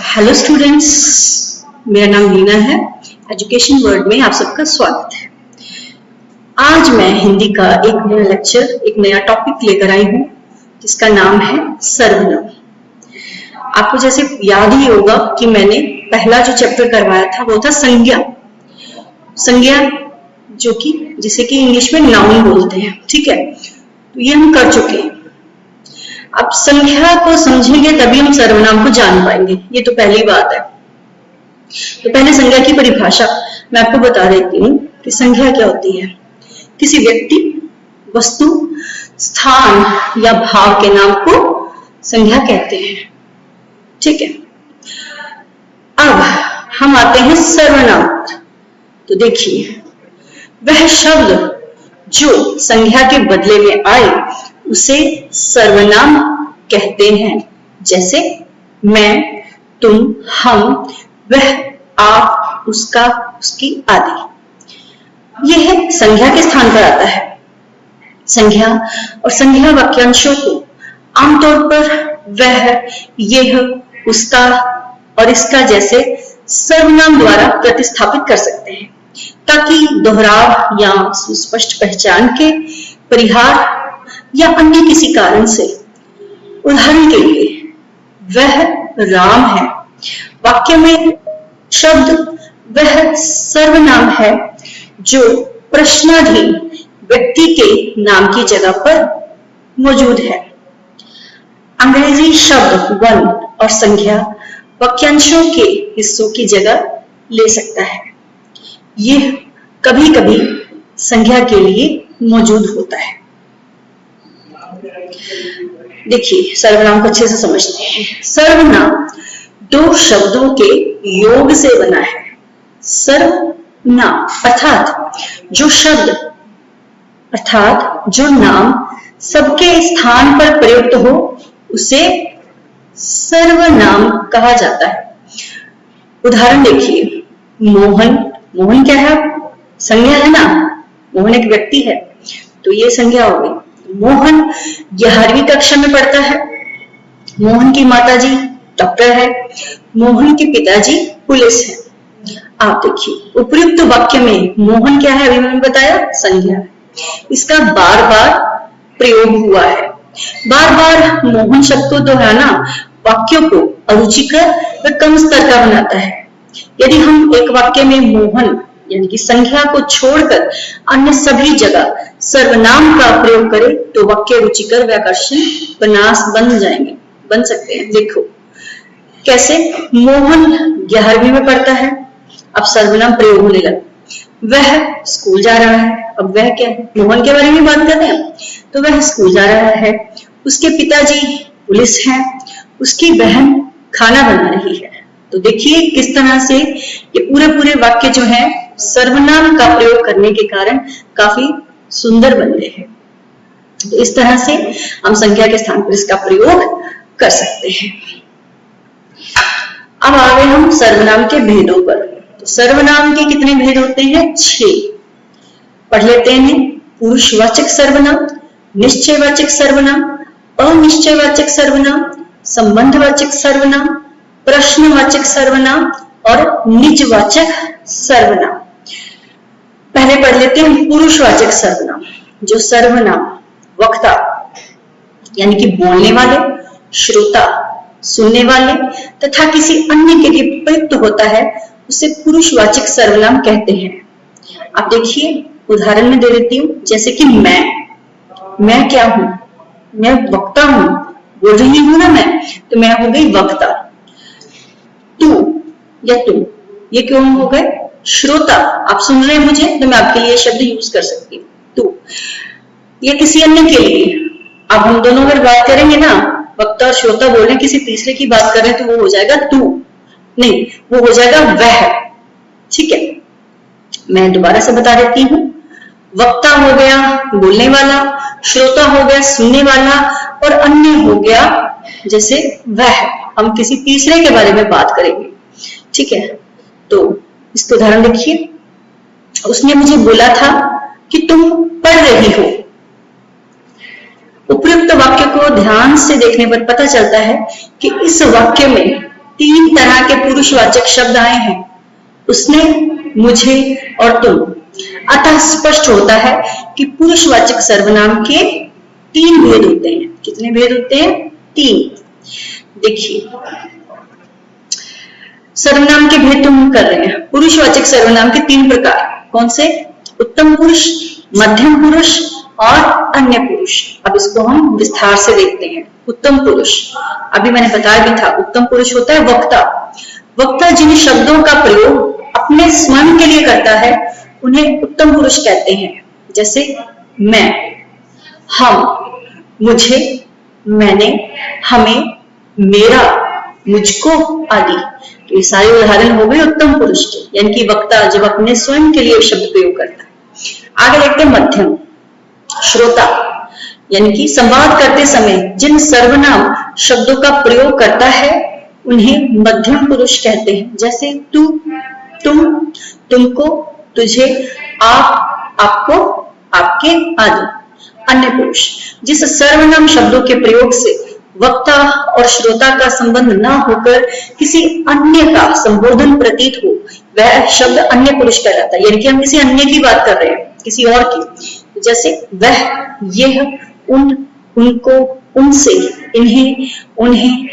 Hello students, मेरा नाम लीना है। एजुकेशन वर्ल्ड में आप सबका स्वागत है। आज मैं हिंदी का एक नया लेक्चर, एक नया टॉपिक लेकर आई हूँ जिसका नाम है सर्वनाम। आपको जैसे याद ही होगा कि मैंने पहला जो चैप्टर करवाया था वो था संज्ञा, जो कि जिसे कि इंग्लिश में नाउन बोलते हैं। ठीक है, तो ये हम कर चुके हैं। अब संख्या को समझेंगे तभी हम सर्वनाम को जान पाएंगे, ये तो पहली बात है। तो पहले संज्ञा की परिभाषा मैं आपको बता देती हूँ कि संज्ञा क्या होती है। किसी व्यक्ति, वस्तु, स्थान या भाव के नाम को संज्ञा कहते हैं। ठीक है, अब हम आते हैं सर्वनाम। तो देखिए, वह शब्द जो संज्ञा के बदले में आए उसे सर्वनाम कहते हैं। जैसे मैं, तुम, हम, वह, आप, उसका, उसकी आदि। यह संज्ञा के स्थान पर आता है। संज्ञा और संज्ञा वाक्यांशों को आमतौर पर वह, यह, उसका और इसका जैसे सर्वनाम द्वारा प्रतिस्थापित कर सकते हैं ताकि दोहराव या सुस्पष्ट पहचान के परिहार या अन्य किसी कारण से। उदाहरण के लिए, वह राम है। वाक्य में शब्द वह सर्वनाम है जो प्रश्नाधीन व्यक्ति के नाम की जगह पर मौजूद है। अंग्रेजी शब्द वन और संज्ञा वाक्यांशों के हिस्सों की जगह ले सकता है। यह कभी कभी संज्ञा के लिए मौजूद होता है। देखिए, सर्वनाम को अच्छे से समझते हैं। सर्वनाम दो शब्दों के योग से बना है। सर्वनाम अर्थात जो नाम सबके स्थान पर प्रयुक्त हो उसे सर्वनाम कहा जाता है। उदाहरण देखिए, मोहन क्या है? संज्ञा है ना। मोहन एक व्यक्ति है, तो ये संज्ञा हो गई। मोहन 11वीं कक्षा में पढ़ता है। मोहन की माताजी डॉक्टर है। मोहन के पिताजी पुलिस है। आप देखिए, उपयुक्त वाक्य में मोहन क्या है? अभी मैंने बताया, संज्ञा है। इसका बार बार प्रयोग हुआ है। बार बार मोहन शब्द को दोहराना वाक्यों को अरुचिकर व कम स्तर का बनाता है। यदि हम एक वाक्य में मोहन यानी कि संज्ञा को छोड़कर अन्य सभी जगह सर्वनाम का प्रयोग करें तो वाक्य रुचिकर व आकर्षण बन सकते हैं। देखो कैसे, मोहन 11वीं में पढ़ता है। अब सर्वनाम प्रयोग होने लगा। वह स्कूल जा रहा है। अब वह क्या है? मोहन के बारे में बात कर रहे हैं, तो वह स्कूल जा रहा है। उसके पिताजी पुलिस हैं। उसकी बहन खाना बना रही है। तो देखिए किस तरह से ये पूरे वाक्य जो है सर्वनाम का प्रयोग करने के कारण काफी सुंदर बन रहे हैं। तो इस तरह से हम संज्ञा के स्थान पर इसका प्रयोग कर सकते हैं। अब आ गए हम सर्वनाम के भेदों पर। तो सर्वनाम के कितने भेद होते हैं? 6। पढ़ लेते हैं। पुरुषवाचक सर्वनाम, निश्चयवाचक सर्वनाम, अनिश्चयवाचक सर्वनाम, संबंधवाचक सर्वनाम, प्रश्नवाचक सर्वनाम और निजवाचक सर्वनाम। पहले पढ़ लेते हैं पुरुषवाचक सर्वनाम। जो सर्वनाम वक्ता यानी कि बोलने वाले, श्रोता सुनने वाले तथा किसी अन्य के लिए प्रयुक्त होता है उसे पुरुषवाचक सर्वनाम कहते हैं। आप देखिए, उदाहरण में दे देती हूँ। जैसे कि मैं क्या हूं? मैं वक्ता हूं, बोल रही हूं ना मैं, तो मैं हो गई वक्ता। तू या तुम, ये क्यों हो गए? श्रोता, आप सुन रहे हैं मुझे, तो मैं आपके लिए शब्द यूज कर सकती हूँ तू। या किसी अन्य के लिए, अब हम दोनों अगर बात करेंगे ना, वक्ता और श्रोता बोल रहे हैं, किसी तीसरे की बात कर रहे हैं, तो वो हो जाएगा तू नहीं, वो हो जाएगा वह। ठीक है, मैं दोबारा से बता देती हूँ। वक्ता हो गया बोलने वाला, श्रोता हो गया सुनने वाला और अन्य हो गया जैसे वह, हम किसी तीसरे के बारे में बात करेंगे। ठीक है, तो इसको उदाहरण देखिए। उसने मुझे बोला था कि तुम पढ़ रही हो। उपयुक्त वाक्य को को ध्यान से देखने पर पता चलता है कि इस वाक्य में 3 तरह के पुरुषवाचक शब्द आए हैं, उसने, मुझे और तुम। अतः स्पष्ट होता है कि पुरुषवाचक सर्वनाम के 3 भेद होते हैं। कितने भेद होते हैं? 3। देखिए, सर्वनाम के भेद तो हम कर रहे हैं। पुरुषवाचक सर्वनाम के 3 प्रकार कौन से? उत्तम पुरुष, मध्यम पुरुष और अन्य पुरुष। अब इसको हम विस्तार से देखते हैं। उत्तम पुरुष, अभी मैंने बताया भी था, उत्तम पुरुष होता है वक्ता। वक्ता जिन शब्दों का प्रयोग अपने स्वयं के लिए करता है उन्हें उत्तम पुरुष कहते हैं। जैसे मैं, हम, मुझे, मैंने, हमें, मेरा, मुझको आदि। तो ये सारे उदाहरण हो गए उत्तम पुरुष के, यानी कि वक्ता जब अपने स्वयं के लिए शब्द प्रयोग करता है। आगे देखते हैं मध्यम। श्रोता, यानी कि संवाद करते समय जिन सर्वनाम शब्दों का प्रयोग करता है उन्हें मध्यम पुरुष कहते हैं। जैसे तू, तुम, तुमको, तुझे, आप, आपको, आपके आदि। अन्य पुरुष, जिस सर्वनाम शब्दों के प्रयोग से वक्ता और श्रोता का संबंध न होकर किसी अन्य का संबोधन प्रतीत हो, वह शब्द अन्य पुरुष कहलाता है। यानी कि हम किसी अन्य की बात कर रहे हैं, किसी और की। जैसे वह, यह, उन, उनको, उनसे, इन्हें, उन्हें,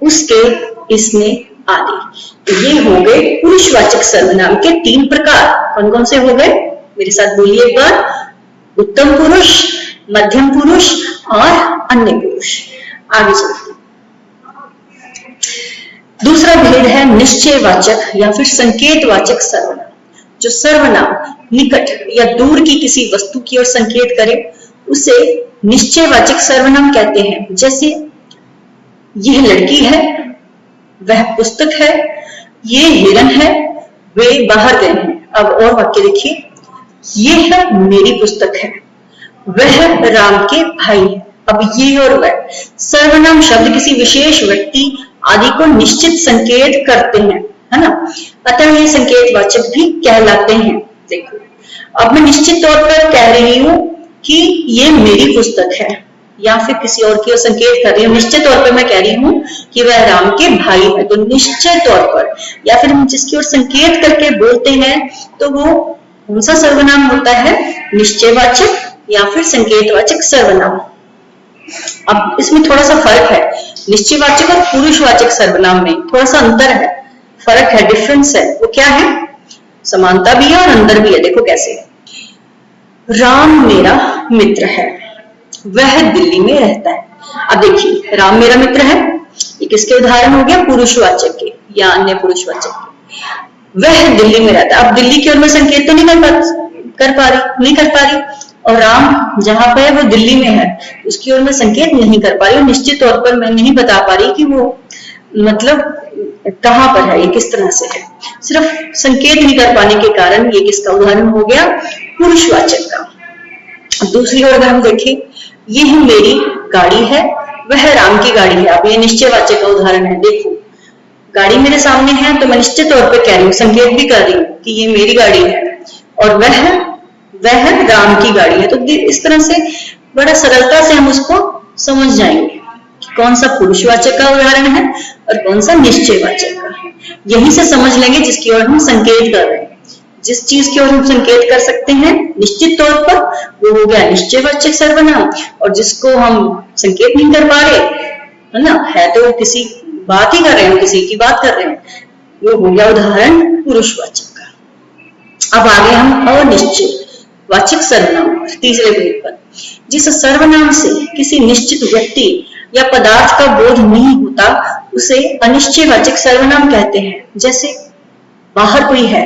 उसके, इसने आदि। तो ये हो गए पुरुषवाचक सर्वनाम के 3 प्रकार। कौन कौन से हो गए? मेरे साथ बोलिए एक बार। उत्तम पुरुष, मध्यम पुरुष और अन्य पुरुष। आगे चलते। दूसरा भेद है निश्चयवाचक या फिर संकेतवाचक सर्वनाम। जो सर्वनाम निकट या दूर की किसी वस्तु की ओर संकेत करे उसे निश्चयवाचक सर्वनाम कहते हैं। जैसे यह लड़की है, वह पुस्तक है, ये हिरन है, वे बाहर गए हैं। अब और वाक्य देखिए, यह मेरी पुस्तक है, वह राम के भाई है। अब ये और वह सर्वनाम शब्द किसी विशेष व्यक्ति आदि को निश्चित संकेत करते हैं, है ना। अतः ये संकेतवाचक भी कहलाते हैं। देखो, अब मैं निश्चित तौर पर कह रही हूं कि ये मेरी पुस्तक है, या फिर किसी और की ओर संकेत कर रही हूँ। निश्चित तौर पर मैं कह रही हूँ कि वह राम के भाई है। तो निश्चित तौर पर या फिर हम जिसकी ओर संकेत करके बोलते हैं तो वो कौन सा सर्वनाम होता है? निश्चयवाचक या फिर संकेतवाचक सर्वनाम। अब इसमें थोड़ा सा फर्क है, निश्चयवाचक और पुरुषवाचक सर्वनाम में थोड़ा सा अंतर है, फर्क है, डिफरेंस है। वो क्या है? समानता भी है और अंतर भी है। देखो कैसे। राम मेरा मित्र है, वह दिल्ली में रहता है। अब देखिए, राम मेरा मित्र है, ये किसके उदाहरण हो गया? पुरुषवाचक के या अन्य पुरुषवाचक के। वह दिल्ली में रहता है। अब दिल्ली की ओर में संकेत तो नहीं कर पा रही और राम जहां पर है वो दिल्ली में है, उसकी ओर में संकेत नहीं कर पा रही। निश्चित तौर पर मैं नहीं बता पा रही कि वो मतलब कहां पर है, ये किस तरह से है। सिर्फ संकेत नहीं कर पाने के कारण ये किसका उदाहरण हो गया? पुरुषवाचक का। दूसरी ओर अगर हम देखें, यह मेरी गाड़ी है, वह राम की गाड़ी है। अब ये निश्चयवाचक का उदाहरण है। देखो, गाड़ी मेरे सामने है तो मैं निश्चित तौर पर कह रही हूँ, संकेत भी कर रही हूँ कि ये मेरी गाड़ी है और वह राम की गाड़ी है। तो इस तरह से बड़ा सरलता से हम उसको समझ जाएंगे कि कौन सा पुरुषवाचक का उदाहरण है और कौन सा निश्चयवाचक का। यहीं से समझ लेंगे जिसकी ओर हम संकेत कर रहे हैं। जिस चीज की ओर हम संकेत कर सकते हैं निश्चित तौर पर, वो हो गया निश्चयवाचक सर्वनाम। और जिसको हम संकेत नहीं कर पा रहे, है ना, है तो किसी बात ही कर रहे हैं, किसी की बात कर रहे हैं, वो हो गया उदाहरण पुरुषवाचक का। अब आगे हम अनिश्चयवाचक सर्वनाम तीसरे भेद पर। जिस सर्वनाम से किसी निश्चित व्यक्ति या पदार्थ का बोध नहीं होता उसे अनिश्चयवाचक सर्वनाम कहते हैं। जैसे बाहर कोई है,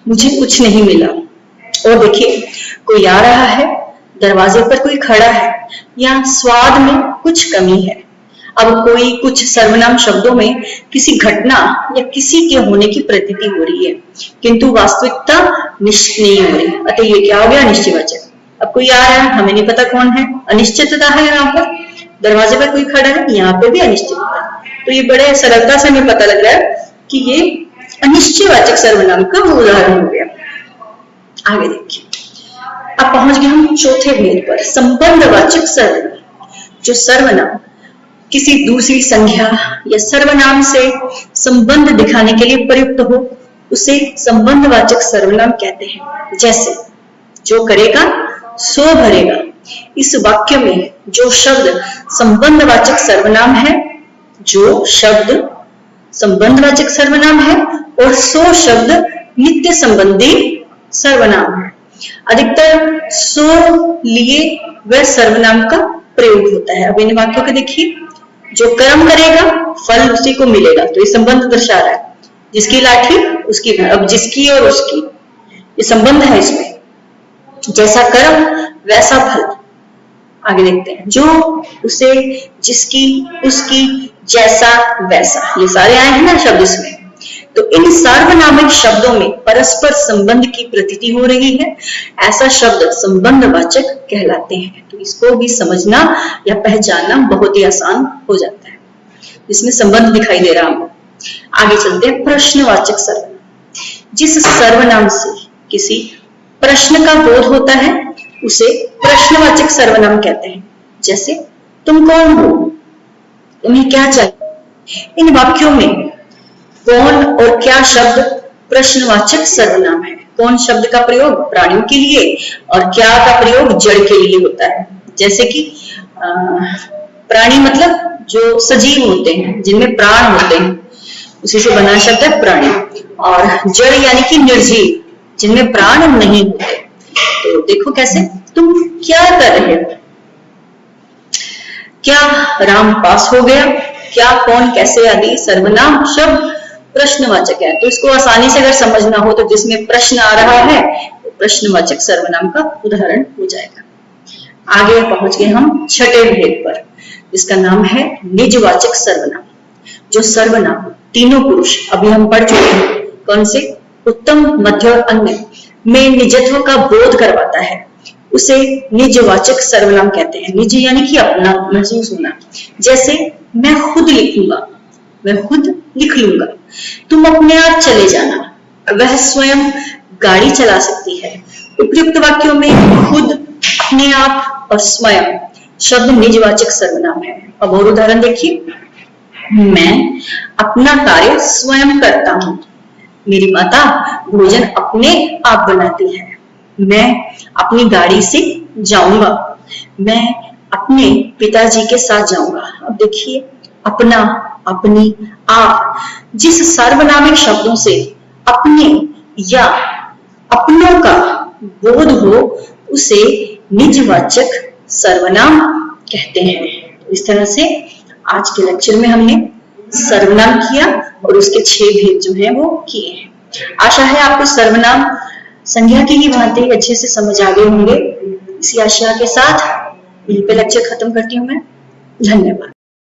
मुझे कुछ नहीं मिला। और देखिए, कोई आ रहा है, दरवाजे पर कोई खड़ा है, या स्वाद में कुछ कमी है। अब कोई कुछ सर्वनाम शब्दों में किसी घटना या किसी के होने की प्रतीति हो रही है किंतु वास्तविकता निश्चित नहीं हो रही। अतः ये क्या हो गया? निश्चयवाचक। अब कोई आ रहा है, हमें नहीं पता कौन है, अनिश्चितता है। यहाँ पर दरवाजे पर कोई खड़ा है, यहाँ पे भी अनिश्चितता। तो ये बड़े सरलता से हमें पता लग रहा है कि ये अनिश्चयवाचक सर्वनाम का उदाहरण हो गया। आगे देखिए, अब पहुंच गए हम चौथे भेद पर, संबंधवाचक सर्वनाम। जो सर्वनाम किसी दूसरी संज्ञा या सर्वनाम से संबंध दिखाने के लिए प्रयुक्त हो उसे संबंधवाचक सर्वनाम कहते हैं। जैसे जो करेगा सो भरेगा। इस वाक्य में जो शब्द संबंधवाचक सर्वनाम है, जो शब्द संबंधवाचक सर्वनाम है और सो शब्द नित्य संबंधी सर्वनाम है। अधिकतर सो लिए वह सर्वनाम का प्रयोग होता है। अब इन वाक्यों को देखिए, जो कर्म करेगा फल उसी को मिलेगा, तो ये संबंध दर्शा रहा है। जिसकी लाठी उसकी, अब जिसकी और उसकी, ये संबंध है इसमें। जैसा कर्म वैसा फल। आगे देखते हैं, जो उसे, जिसकी, उसकी, जैसा, वैसा, ये सारे आए हैं ना शब्द इसमें। तो इन सार्वनामिक शब्दों में परस्पर संबंध की प्रतीति हो रही है, ऐसा शब्द संबंधवाचक कहलाते हैं। तो इसको भी समझना या पहचानना बहुत ही आसान हो जाता है, इसमें संबंध दिखाई दे रहा है। आगे चलते हैं, प्रश्नवाचक सर्वनाम। जिस सर्वनाम से किसी प्रश्न का बोध होता है उसे प्रश्नवाचक सर्वनाम कहते हैं। जैसे तुम कौन हो, तुम्हें क्या चाहिए। इन वाक्यों में कौन और क्या शब्द प्रश्नवाचक सर्वनाम है। कौन शब्द का प्रयोग प्राणियों के लिए और क्या का प्रयोग जड़ के लिए होता है। जैसे कि प्राणी मतलब जो सजीव होते हैं, जिनमें प्राण होते हैं, उसी से बना शब्द है प्राणी। और जड़ यानी कि निर्जीव, जिनमें प्राण नहीं होते। तो देखो कैसे, तुम क्या कर रहे हो, क्या राम पास हो गया, क्या, कौन, कैसे आदि सर्वनाम शब्द प्रश्नवाचक है। तो इसको आसानी से अगर समझना हो तो जिसमें प्रश्न आ रहा है तो प्रश्नवाचक सर्वनाम का उदाहरण हो जाएगा। आगे पहुंच गए हम छठे भेद पर, जिसका नाम है निजवाचक सर्वनाम। जो सर्वनाम तीनों पुरुष अभी हम पढ़ चुके हैं, कौन से, उत्तम, मध्य और अन्य, में निजत्व का बोध करवाता है, उसे निजवाचक सर्वनाम कहते हैं। निज यानी कि अपना, महसूस होना। जैसे मैं खुद लिखूंगा, मैं खुद लिख लूंगा। तुम अपने आप चले जाना, वह स्वयं गाड़ी चला सकती है। उपयुक्त वाक्यों में खुद, अपने आप और स्वयं शब्द निजवाचक सर्वनाम है। अब और उदाहरण देखिए, मैं अपना कार्य स्वयं करता हूं। मेरी माता भोजन अपने आप बनाती है। मैं अपनी गाड़ी से जाऊंगा। मैं अपने पिताजी के साथ जाऊंगा। अब देखिए, अपना, अपनी, आप, जिस सार्वनामिक शब्दों से अपने या अपनों का बोध हो उसे निजवाचक सर्वनाम कहते हैं। इस तरह से आज के लेक्चर में हमने सर्वनाम किया और उसके 6 भेद जो हैं वो किए हैं। आशा है आपको सर्वनाम संज्ञा की ही भांति अच्छे से समझ आ गए होंगे। इसी आशा के साथ यहीं पे लेक्चर खत्म करती हूँ मैं। धन्यवाद।